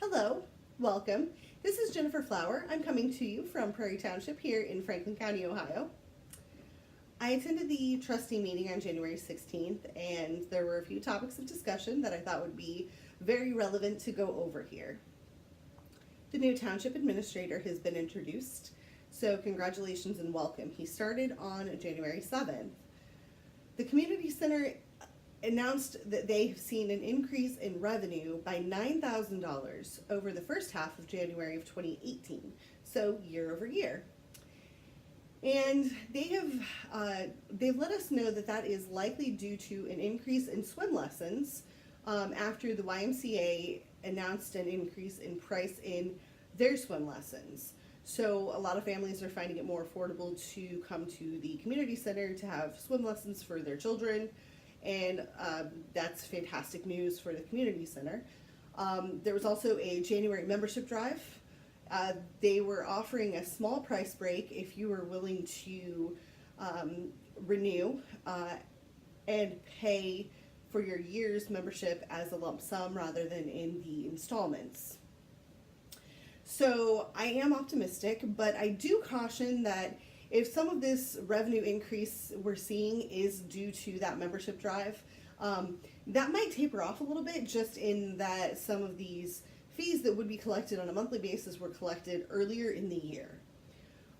Hello, welcome. This is Jennifer Flower. I'm coming to you from Prairie Township here in Franklin County, Ohio. I attended the trustee meeting on January 16th, and there were a few topics of discussion that I thought would be very relevant to go over here. The new township administrator has been introduced, so congratulations and welcome. He started on January 7th. The community center announced that they have seen an increase in revenue by $9,000 over the first half of January of 2018, so year over year. And they've let us know that that is likely due to an increase in swim lessons after the YMCA announced an increase in price in their swim lessons. So a lot of families are finding it more affordable to come to the community center to have swim lessons for their children, and that's fantastic news for the community center. There was also a January membership drive. They were offering a small price break if you were willing to renew and pay for your year's membership as a lump sum rather than in the installments. So I am optimistic, but I do caution that if some of this revenue increase we're seeing is due to that membership drive, that might taper off a little bit, just in that some of these fees that would be collected on a monthly basis were collected earlier in the year.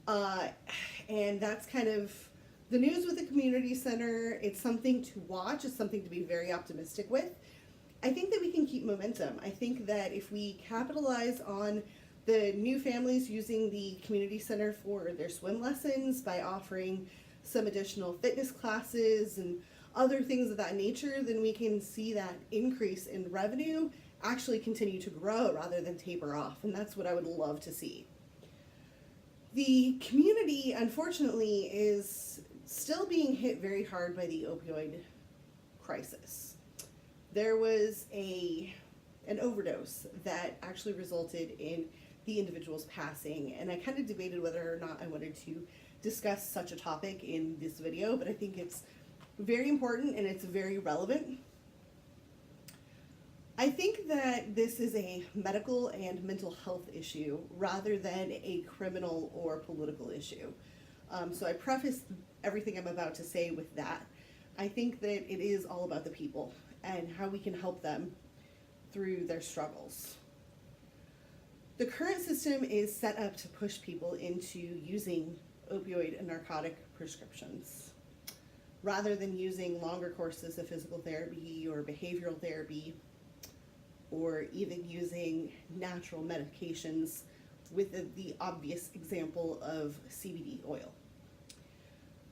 And that's kind of the news with the community center. It's something to watch. It's something to be very optimistic with. I think that we can keep momentum. I think that if we capitalize on the new families using the community center for their swim lessons by offering some additional fitness classes and other things of that nature, then we can see that increase in revenue actually continue to grow rather than taper off. And that's what I would love to see. The community, unfortunately, is still being hit very hard by the opioid crisis. There was an overdose that actually resulted in the individual's passing, and I kind of debated whether or not I wanted to discuss such a topic in this video, but I think it's very important and it's very relevant. I think that this is a medical and mental health issue rather than a criminal or political issue. So I preface everything I'm about to say with that. I think that it is all about the people and how we can help them through their struggles. The current system is set up to push people into using opioid and narcotic prescriptions rather than using longer courses of physical therapy or behavioral therapy, or even using natural medications, with the obvious example of CBD oil.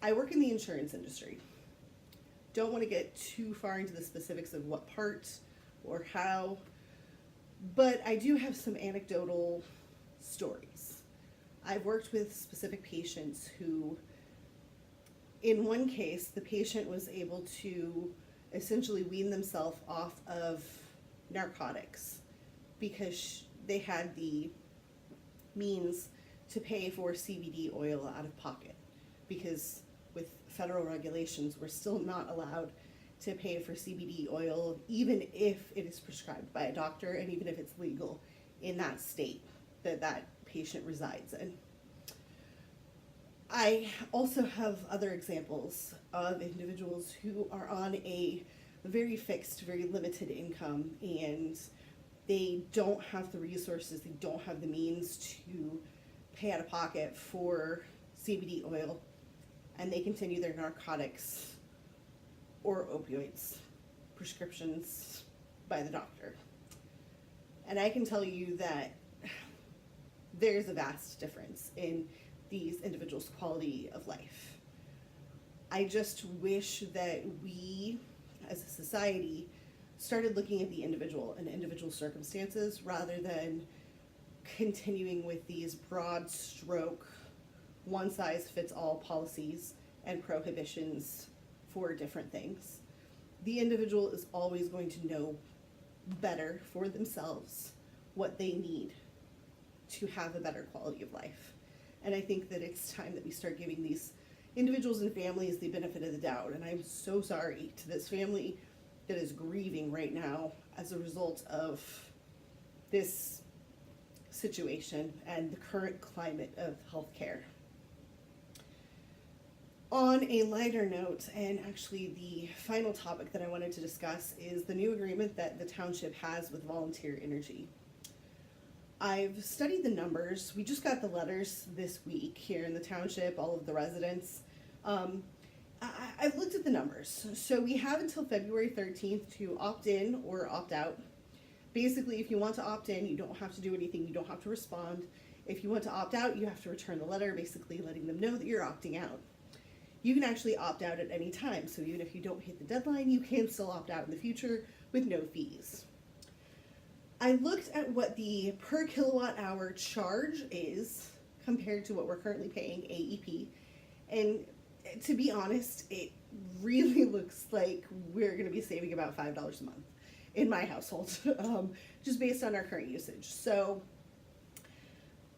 I work in the insurance industry. Don't want to get too far into the specifics of what part or how, but I do have some anecdotal stories. I've worked with specific patients who, in one case, the patient was able to essentially wean themselves off of narcotics because they had the means to pay for CBD oil out of pocket, because with federal regulations we're still not allowed to pay for CBD oil even if it is prescribed by a doctor and even if it's legal in that state that that patient resides in. I also have other examples of individuals who are on a very fixed, very limited income, and they don't have the resources, they don't have the means to pay out of pocket for CBD oil, and they continue their narcotics or opioids prescriptions by the doctor. And I can tell you that there's a vast difference in these individuals' quality of life. I just wish that we, as a society, started looking at the individual and individual circumstances rather than continuing with these broad stroke, one-size-fits-all policies and prohibitions for different things. The individual is always going to know better for themselves what they need to have a better quality of life. And I think that it's time that we start giving these individuals and families the benefit of the doubt. And I'm so sorry to this family that is grieving right now as a result of this situation and the current climate of healthcare. On a lighter note, and actually the final topic that I wanted to discuss, is the new agreement that the township has with Volunteer Energy. I've studied the numbers. We just got the letters this week here in the township, all of the residents. I've looked at the numbers. So we have until February 13th to opt in or opt out. Basically, if you want to opt in, you don't have to do anything. You don't have to respond. If you want to opt out, you have to return the letter, basically letting them know that you're opting out. You can actually opt out at any time. So even if you don't hit the deadline, you can still opt out in the future with no fees. I looked at what the per kilowatt hour charge is compared to what we're currently paying AEP. And to be honest, it really looks like we're going to be saving about $5 a month in my household, just based on our current usage. So,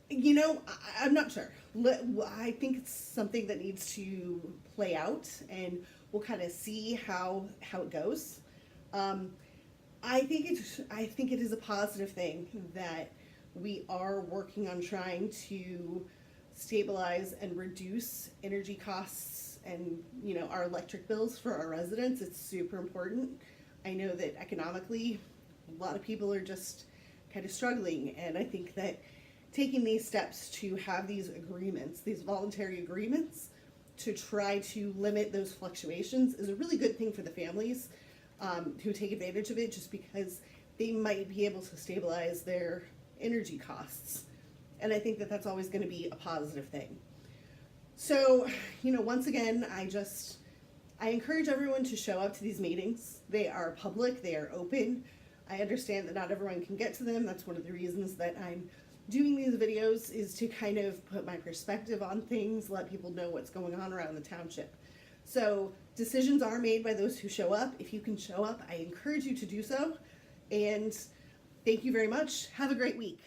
you know, I'm not sure. I think it's something that needs to play out, and we'll kind of see how it goes. I think it is a positive thing that we are working on trying to stabilize and reduce energy costs and, you know, our electric bills for our residents. It's super important. I know that economically, a lot of people are just kind of struggling, and I think that taking these steps to have these agreements, these voluntary agreements, to try to limit those fluctuations is a really good thing for the families who take advantage of it, just because they might be able to stabilize their energy costs. And I think that that's always going to be a positive thing. So, you know, once again, I encourage everyone to show up to these meetings. They are public, they are open. I understand that not everyone can get to them. That's one of the reasons that I'm doing these videos, is to kind of put my perspective on things, let people know what's going on around the township. So decisions are made by those who show up. If you can show up, I encourage you to do so. And thank you very much. Have a great week.